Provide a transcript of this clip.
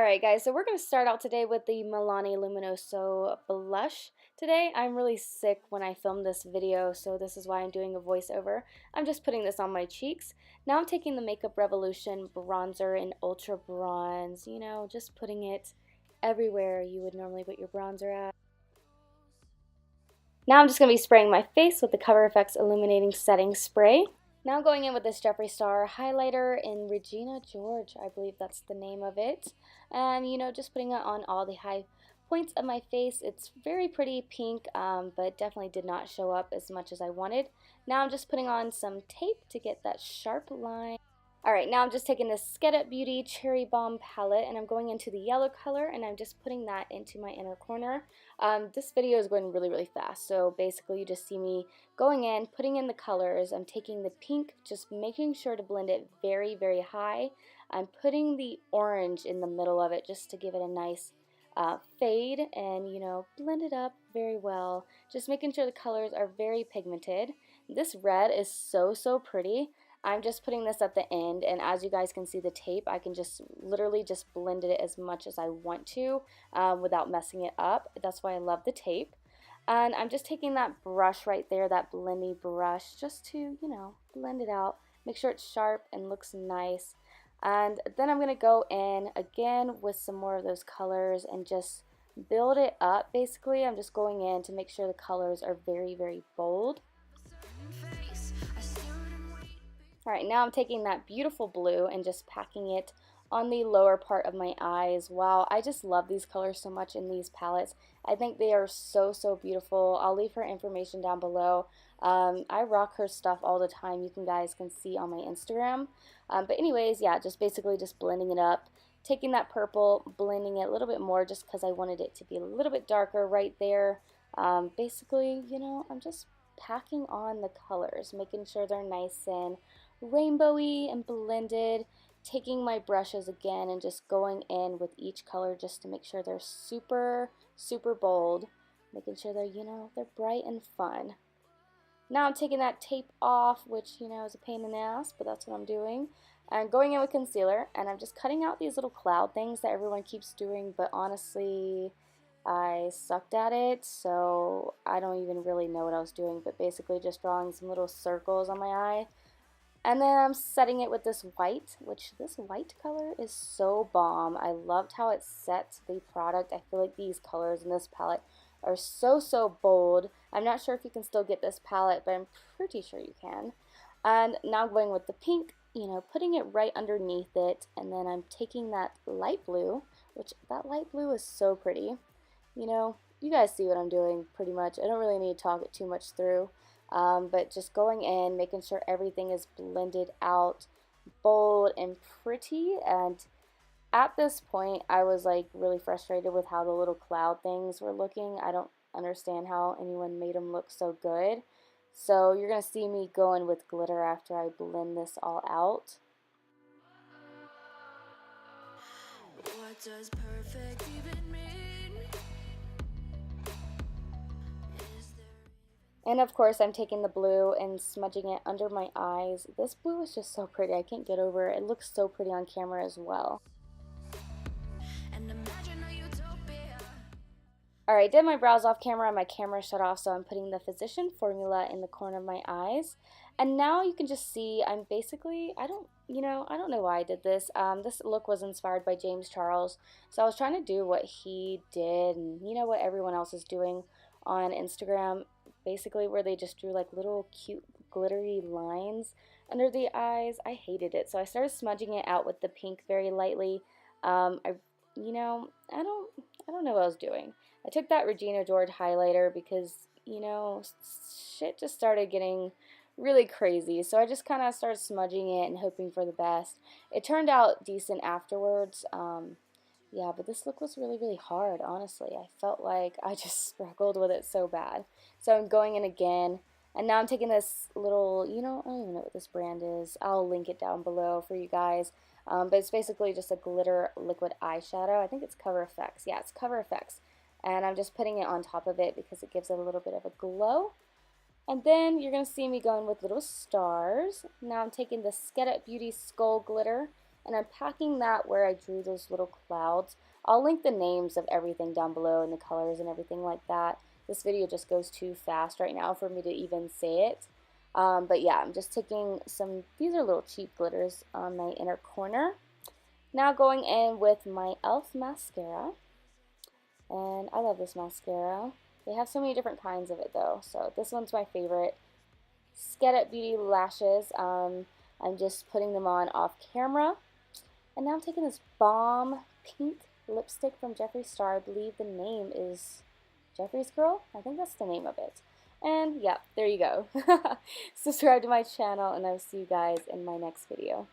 Alright guys, so we're going to start out today with the Milani Luminoso blush. Today I'm really sick when I filmed this video, so this is why I'm doing a voiceover. I'm just putting this on my cheeks. Now I'm taking the Makeup Revolution bronzer in Ultra Bronze, you know, just putting it everywhere you would normally put your bronzer at. Now I'm just going to be spraying my face with the Cover FX Illuminating Setting Spray. Now I'm going in with this Jeffree Star highlighter in Regina George, I believe that's the name of it. And, you know, just putting it on all the high points of my face. It's very pretty pink, but definitely did not show up as much as I wanted. Now I'm just putting on some tape to get that sharp line. Alright, now I'm just taking this Get Up Beauty Cherry Bomb palette and I'm going into the yellow color and I'm just putting that into my inner corner. This video is going really fast, so basically you just see me going in, putting in the colors. I'm taking the pink, just making sure to blend it very high. I'm putting the orange in the middle of it just to give it a nice fade and, you know, blend it up very well. Just making sure the colors are very pigmented. This red is so pretty. I'm just putting this at the end, and as you guys can see the tape, I can just literally just blend it as much as I want to without messing it up. That's why I love the tape. And I'm just taking that brush right there, that blendy brush, just to, you know, blend it out. Make sure it's sharp and looks nice. And then I'm going to go in again with some more of those colors and just build it up. Basically, I'm just going in to make sure the colors are very bold. Alright, now I'm taking that beautiful blue and just packing it on the lower part of my eyes. Wow, I just love these colors so much in these palettes. I think they are so beautiful. I'll leave her information down below. I rock her stuff all the time. You guys can see on my Instagram. But anyways, yeah, just basically just blending it up. Taking that purple, blending it a little bit more just because I wanted it to be a little bit darker right there. Basically, you know, I'm just packing on the colors, making sure they're nice and rainbowy and blended. Taking my brushes again and just going in with each color just to make sure they're super bold, making sure they're, you know, they're bright and fun. Now I'm taking that tape off, which, you know, is a pain in the ass, but that's what I'm doing. I'm going in with concealer and I'm just cutting out these little cloud things that everyone keeps doing, but honestly I sucked at it, so I don't even really know what I was doing, but basically just drawing some little circles on my eye. And then I'm setting it with this white, which this white color is so bomb. I loved how it sets the product. I feel like these colors in this palette are so bold. I'm not sure if you can still get this palette, but I'm pretty sure you can. And now going with the pink, you know, putting it right underneath it, and then I'm taking that light blue, which that light blue is so pretty. You know, you guys see what I'm doing pretty much. I don't really need to talk it too much through. But just going in, making sure everything is blended out, bold and pretty. And at this point, I was like really frustrated with how the little cloud things were looking. I don't understand how anyone made them look so good. So you're going to see me going with glitter after I blend this all out. What does perfect even mean? And of course I'm taking the blue and smudging it under my eyes. This blue is just so pretty. I can't get over it. It looks so pretty on camera as well. Alright, did my brows off camera and my camera shut off, so I'm putting the Physician formula in the corner of my eyes. And now you can just see I'm basically, I don't know why I did this. This look was inspired by James Charles. So I was trying to do what he did and, you know, what everyone else is doing on Instagram. Basically where they just drew like little cute glittery lines under the eyes. I hated it, so I started smudging it out with the pink very lightly. I don't know what I was doing. I took that Regina George highlighter because, you know, shit just started getting really crazy, so I just kind of started smudging it and hoping for the best. It turned out decent afterwards. Yeah, but this look was really hard, honestly. I felt like I just struggled with it so bad. So I'm going in again, and now I'm taking this little, you know, I don't even know what this brand is. I'll link it down below for you guys. But it's basically just a glitter liquid eyeshadow. I think it's Cover FX. Yeah, it's Cover FX. And I'm just putting it on top of it because it gives it a little bit of a glow. And then you're going to see me going with little stars. Now I'm taking the Get Up Beauty Skull Glitter and I'm packing that where I drew those little clouds. I'll link the names of everything down below and the colors and everything like that. This video just goes too fast right now for me to even say it. But yeah, I'm just taking some, these are little cheap glitters on my inner corner. Now going in with my e.l.f. mascara. And I love this mascara. They have so many different kinds of it though. So this one's my favorite. Get It Beauty lashes. I'm just putting them on off camera. And now I'm taking this bomb pink lipstick from Jeffree Star. I believe the name is Jeffree's Girl. I think that's the name of it. And yeah, there you go. Subscribe to my channel, and I'll see you guys in my next video.